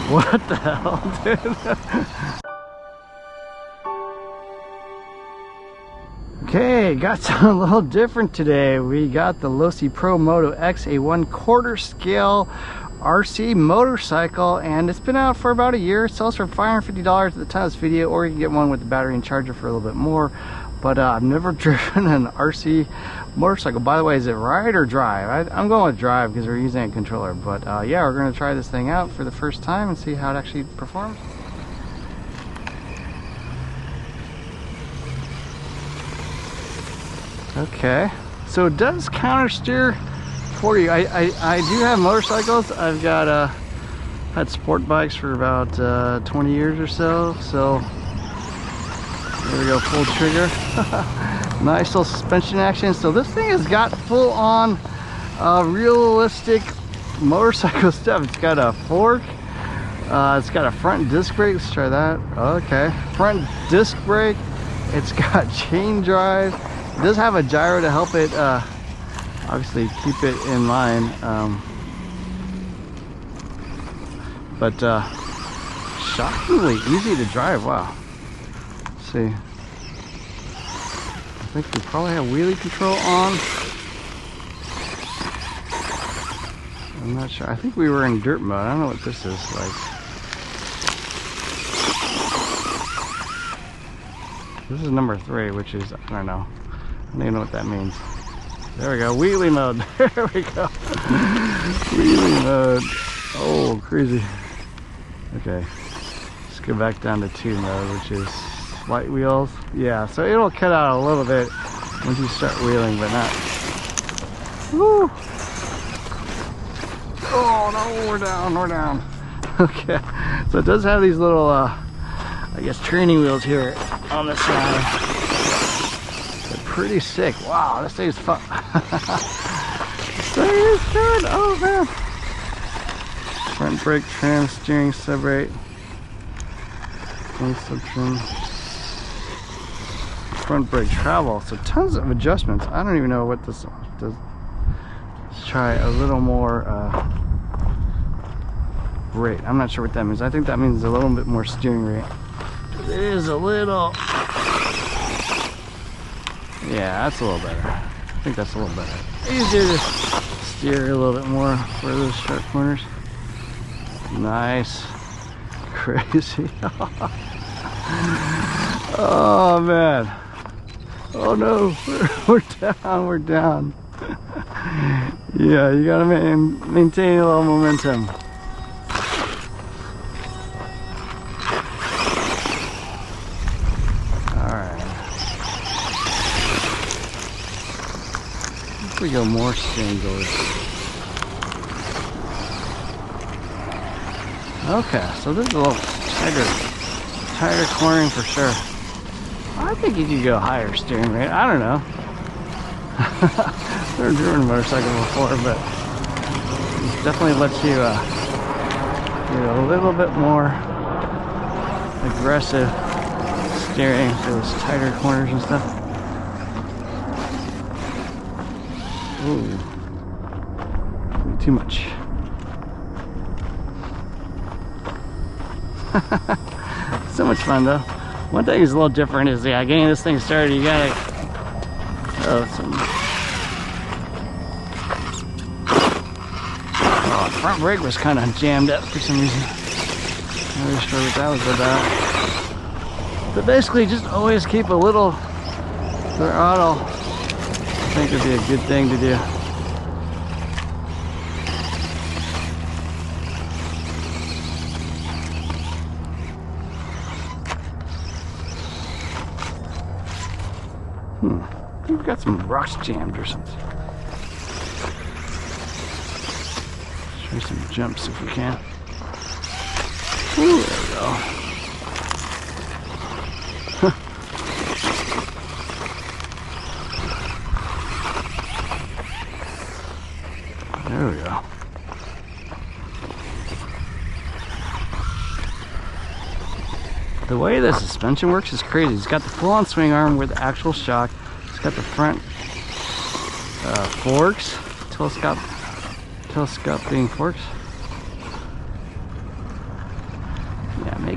What the hell, dude? Okay, got something a little different today. We got the Losi Promoto-MX, a 1/4 scale RC motorcycle, and it's been out for about a year. It sells for $550 at the time of this video, or you can get one with the battery and charger for a little bit more. But I've never driven an RC motorcycle. By the way, is it ride or drive? I'm going with drive because we're using a controller. But yeah, we're going to try this thing out for the first time and see how it actually performs. Okay, so it does counter steer for you. I do have motorcycles. I've got had sport bikes for about 20 years or so. So there we go, full trigger. Nice little suspension action. So this thing has got full on realistic motorcycle stuff. It's got a fork. It's got a front disc brake. Let's try that. Okay, front disc brake. It's got chain drive. It does have a gyro to help it obviously keep it in line, but shockingly easy to drive. Wow. Let's see, I think we probably have wheelie control on. I'm not sure. I think we were in dirt mode. I don't know what this is like. This is number 3, which is, I don't know. I don't even know what that means. There we go, wheelie mode. There we go. Wheelie mode. Oh, crazy. Okay, let's go back down to 2 mode, which is light wheels. Yeah, so it'll cut out a little bit once you start wheeling, but not. Woo! Oh no, we're down, we're down. Okay, so it does have these little, I guess, training wheels here on the side. Pretty sick. Wow, this thing is fun. This thing is good. Oh man. Front brake, trim, steering, sub-brake, sub-trim, front brake travel. So tons of adjustments. I don't even know what this does. Let's try a little more rate. I'm not sure what that means. I think that means a little bit more steering rate. It is a little. Yeah, that's a little better. I think that's a little better. Easier to steer a little bit more for those sharp corners. Nice. Crazy. Oh man. Oh no, we're down, we're down. Yeah, you gotta maintain a little momentum. We go more steering goes. Okay, so this is a little tighter cornering for sure. I think you could go higher steering rate. I don't know. I've never driven a motorcycle before, but it definitely lets you get a little bit more aggressive steering for those tighter corners and stuff. Ooh, too much. So much fun though. One thing is a little different is getting this thing started. You gotta front brake was kind of jammed up for some reason. Not really sure what that was about. But basically, just always keep a little throttle. I think it'd be a good thing to do. I think we've got some rocks jammed or something. Try some jumps if we can. Ooh, there we go. There we go. The way the suspension works is crazy. It's got the full-on swing arm with the actual shock. It's got the front forks, telescoping forks.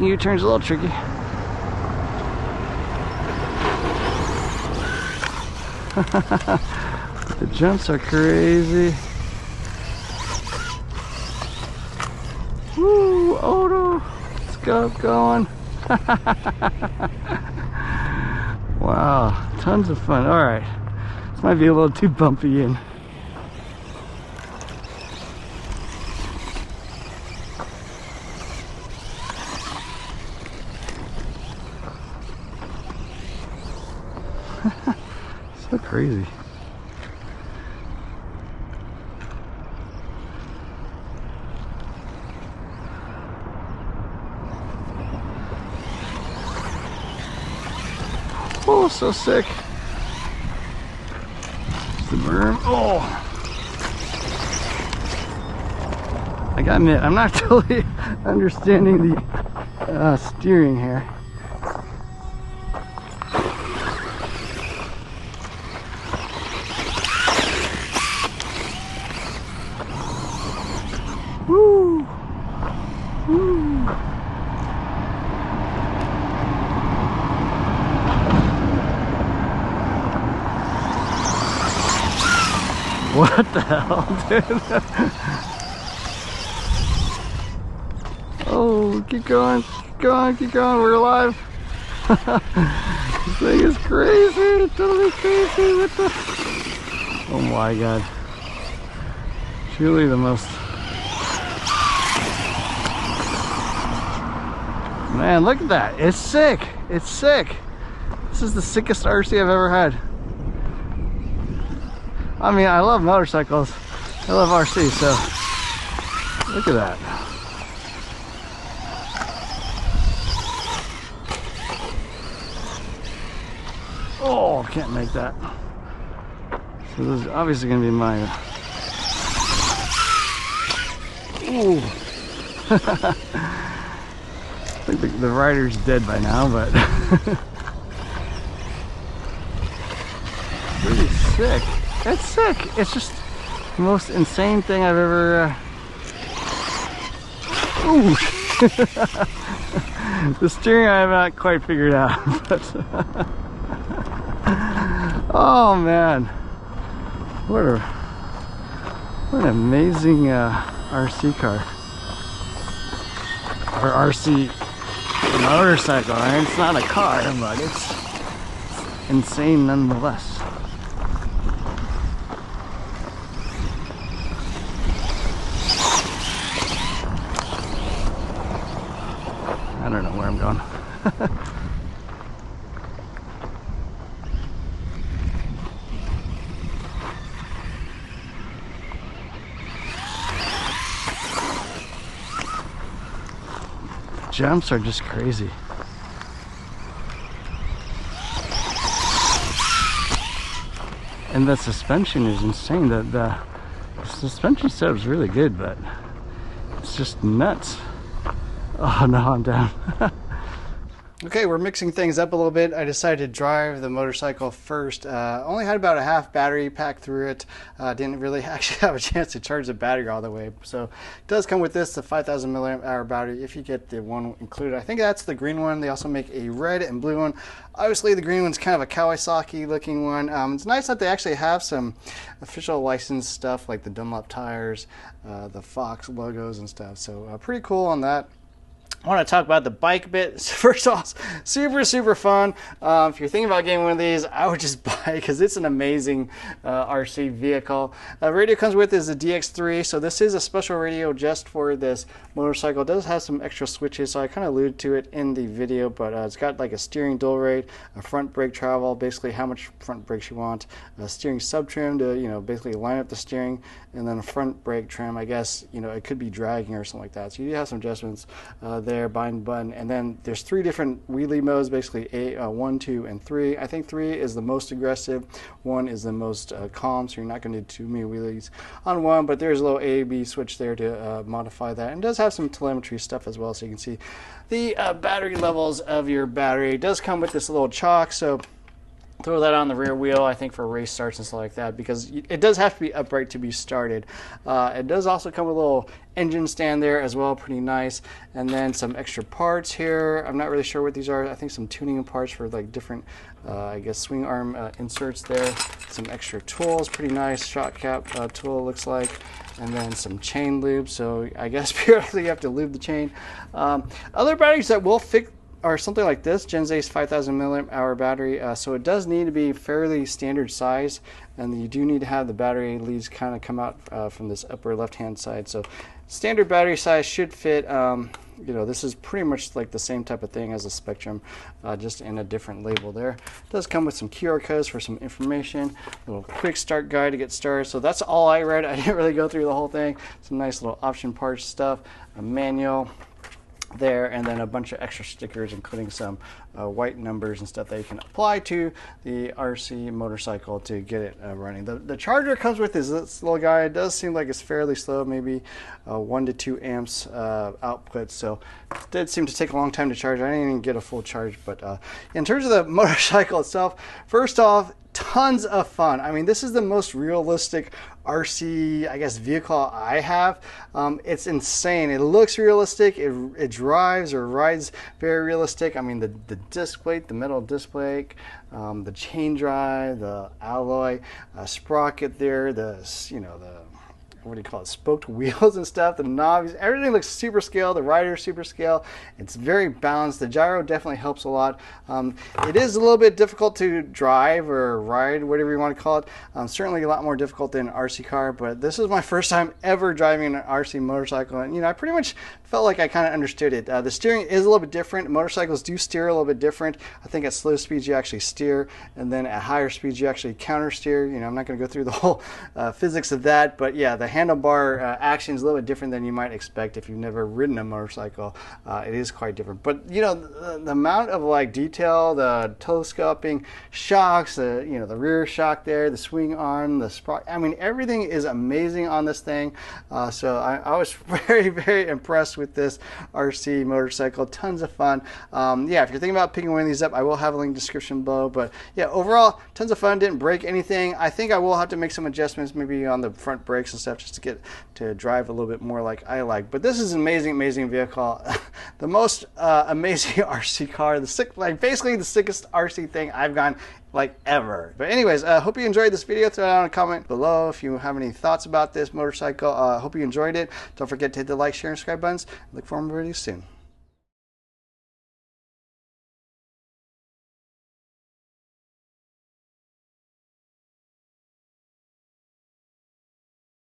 Making U-turns a little tricky. The jumps are crazy. Woo, Odo, scope going. Wow, tons of fun. All right, this might be a little too bumpy in. So crazy. Oh, so sick. The berm. Oh, I gotta admit, I'm not totally understanding the steering here. Woo! Woo! What the hell, dude? Oh, keep going, keep going, keep going. We're alive. This thing is crazy, totally crazy. What the? Oh my god. Truly the most. Man, look at that. It's sick. It's sick. This is the sickest RC I've ever had. I mean, I love motorcycles. I love RC, so look at that. Oh, can't make that. So this is obviously going to be mine. Ooh. I think the rider's dead by now, but pretty sick. It's sick. It's just the most insane thing I've ever. Ooh. The steering I have not quite figured out, but oh man, what an amazing RC car or RC motorcycle. I mean, it's not a car, but it's insane nonetheless. I don't know where I'm going. Jumps are just crazy. And the suspension is insane. The suspension setup is really good, but it's just nuts. Oh no, I'm down. Okay, we're mixing things up a little bit. I decided to drive the motorcycle first. Only had about a half battery packed through it. Didn't really actually have a chance to charge the battery all the way. So it does come with this, the 5,000 milliamp hour battery, if you get the one included. I think that's the green one. They also make a red and blue one. Obviously the green one's kind of a Kawasaki looking one. It's nice that they actually have some official licensed stuff like the Dunlop tires, the Fox logos and stuff. So pretty cool on that. I want to talk about the bike a bit. First of all, super fun. If you're thinking about getting one of these, I would just buy it because it's an amazing RC vehicle. The radio comes with is the DX3, so this is a special radio just for this motorcycle. It does have some extra switches, so I kind of alluded to it in the video, but it's got like a steering dual rate, a front brake travel, basically how much front brakes you want, a steering sub trim to basically line up the steering, and then a front brake trim. I guess it could be dragging or something like that. So you do have some adjustments there, bind button, and then there's 3 different wheelie modes, basically 1, 2, and 3. I think 3 is the most aggressive, 1 is the most calm, so you're not going to do too many wheelies on 1, but there's a little A/B switch there to modify that, and it does have some telemetry stuff as well, so you can see the battery levels of your battery. It does come with this little chalk, so throw that on the rear wheel, I think, for race starts and stuff like that, because it does have to be upright to be started. It does also come with a little engine stand there as well, pretty nice. And then some extra parts here. I'm not really sure what these are. I think some tuning parts for like different, I guess, swing arm inserts there. Some extra tools, pretty nice. Shock cap tool, looks like. And then some chain lube, so I guess periodically you have to lube the chain. Other batteries that will fit or something like this, Genzace 5000 mAh battery, so it does need to be fairly standard size, and you do need to have the battery leads kind of come out from this upper left hand side. So standard battery size should fit. You know, this is pretty much like the same type of thing as a Spectrum, just in a different label there. It does come with some QR codes for some information, a little quick start guide to get started. So that's all I read. I didn't really go through the whole thing. Some nice little option parts stuff, a manual there, and then a bunch of extra stickers, including some white numbers and stuff that you can apply to the RC motorcycle to get it running. The charger comes with is this little guy. It does seem like it's fairly slow, maybe 1 to 2 amps output, so it did seem to take a long time to charge. I didn't even get a full charge. But in terms of the motorcycle itself, first off, tons of fun. I mean, this is the most realistic RC, I guess, vehicle I have. It's insane. It looks realistic. It drives or rides very realistic. I mean, the disc plate, the metal disc plate, the chain drive, the alloy sprocket there, the what do you call it, spoked wheels and stuff, the knobs, everything looks super scale. The rider is super scale. It's very balanced. The gyro definitely helps a lot. It is a little bit difficult to drive or ride, whatever you want to call it. Certainly a lot more difficult than an RC car, but this is my first time ever driving an RC motorcycle, and I pretty much felt like I kind of understood it. The steering is a little bit different. Motorcycles do steer a little bit different. I think at slow speeds you actually steer, and then at higher speeds you actually counter steer. I'm not going to go through the whole physics of that, but yeah, the handlebar action is a little bit different than you might expect if you've never ridden a motorcycle. It is quite different, but the amount of like detail, the telescoping shocks, the rear shock there, the swing arm, the sprocket, I mean, everything is amazing on this thing. So I was very, very impressed with this RC motorcycle. Tons of fun. Yeah, if you're thinking about picking one of these up, I will have a link in the description below. But yeah, overall, tons of fun. Didn't break anything. I think I will have to make some adjustments maybe on the front brakes and stuff just to get to drive a little bit more like I like. But this is an amazing, amazing vehicle. The most amazing RC car. Basically the sickest RC thing I've gone like ever. But anyways, hope you enjoyed this video. Throw down a comment below if you have any thoughts about this motorcycle. Hope you enjoyed it. Don't forget to hit the like, share, and subscribe buttons. Look forward to you soon.